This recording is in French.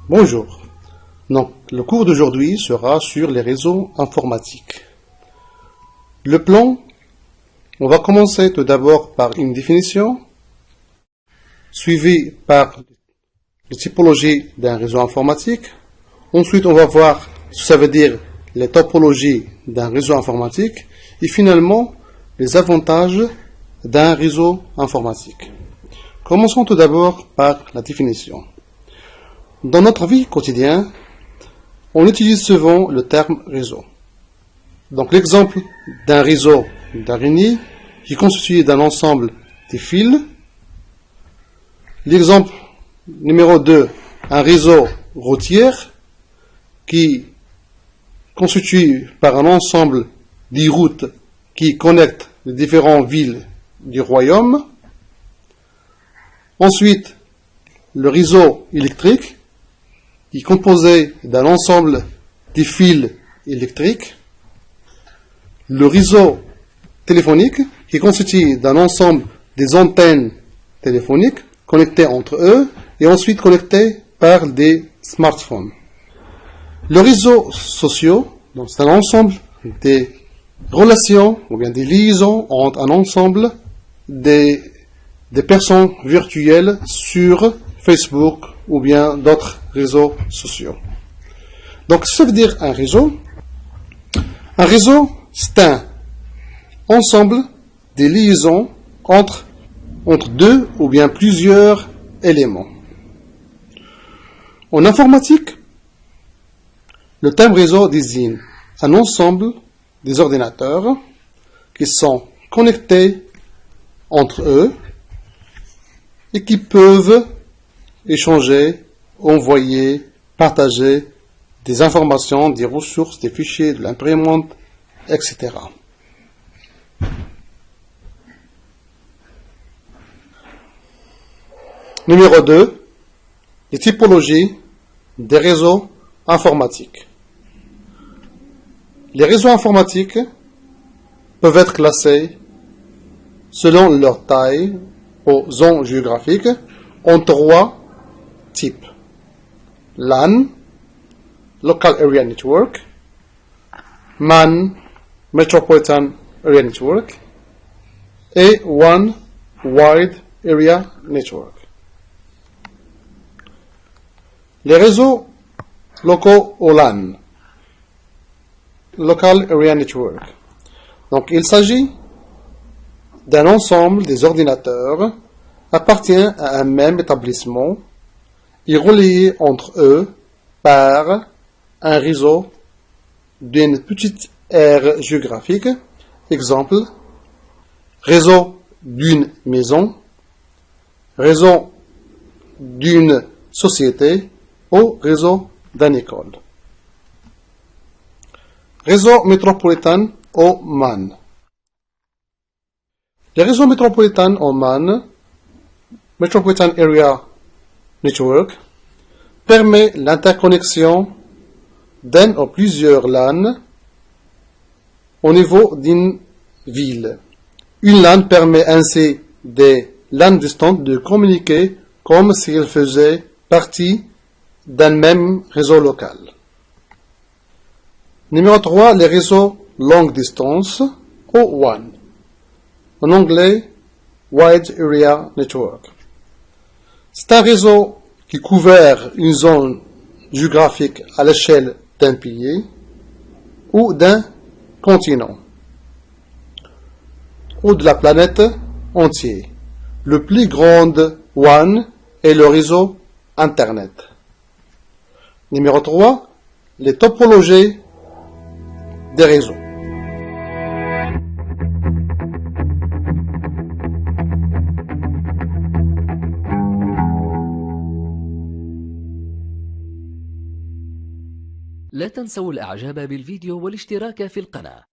Bonjour. Donc, le cours d'aujourd'hui sera sur les réseaux informatiques. Le plan, on va commencer tout d'abord par une définition, suivie par la typologie d'un réseau informatique. Ensuite, on va voir ce que ça veut dire les topologies d'un réseau informatique et finalement les avantages d'un réseau informatique. Commençons tout d'abord par la définition. Dans notre vie quotidienne, on utilise souvent le terme réseau. Donc l'exemple d'un réseau d'araignées qui est constitué d'un ensemble de fils. L'exemple numéro 2, un réseau routier qui est constitué par un ensemble de routes qui connectent les différentes villes du royaume. Ensuite, le réseau électrique qui est composé d'un ensemble de fils électriques. Le réseau téléphonique qui est constitué d'un ensemble des antennes téléphoniques connectées entre eux et ensuite connectées par des smartphones. Le réseau social, donc c'est un ensemble des relations ou bien des liaisons entre un ensemble des personnes virtuelles sur Facebook ou bien d'autres réseaux sociaux. Donc, ça veut dire un réseau. Un réseau, c'est un ensemble des liaisons entre deux ou bien plusieurs éléments. En informatique, le terme réseau désigne un ensemble des ordinateurs qui sont connectés entre eux et qui peuvent échanger, envoyer, partager des informations, des ressources, des fichiers, de l'imprimante, etc. Numéro 2, les typologies des réseaux informatiques. Les réseaux informatiques peuvent être classés selon leur taille aux zones géographiques en 3 types. LAN, Local Area Network, MAN, Metropolitan Area Network, et WAN, Wide Area Network. Les réseaux locaux au LAN, Local Area Network. Donc, il s'agit d'un ensemble des ordinateurs appartient à un même établissement et reliés entre eux par un réseau d'une petite aire géographique. Exemple, réseau d'une maison, réseau d'une société ou réseau d'une école. Réseau métropolitain ou MAN. Le réseau métropolitain ou MAN, Metropolitan Area Network, permet l'interconnexion d'un ou plusieurs LAN au niveau d'une ville. Une LAN permet ainsi des LAN distantes de communiquer comme s'ils faisaient partie d'un même réseau local. Numéro 3, les réseaux longue distance ou WAN. En anglais, Wide Area Network. C'est un réseau qui couvre une zone géographique à l'échelle d'un pays ou d'un continent ou de la planète entière. Le plus grand WAN est le réseau Internet. Numéro 3, les topologies des réseaux. لا تنسوا الإعجاب بالفيديو والاشتراك في القناة.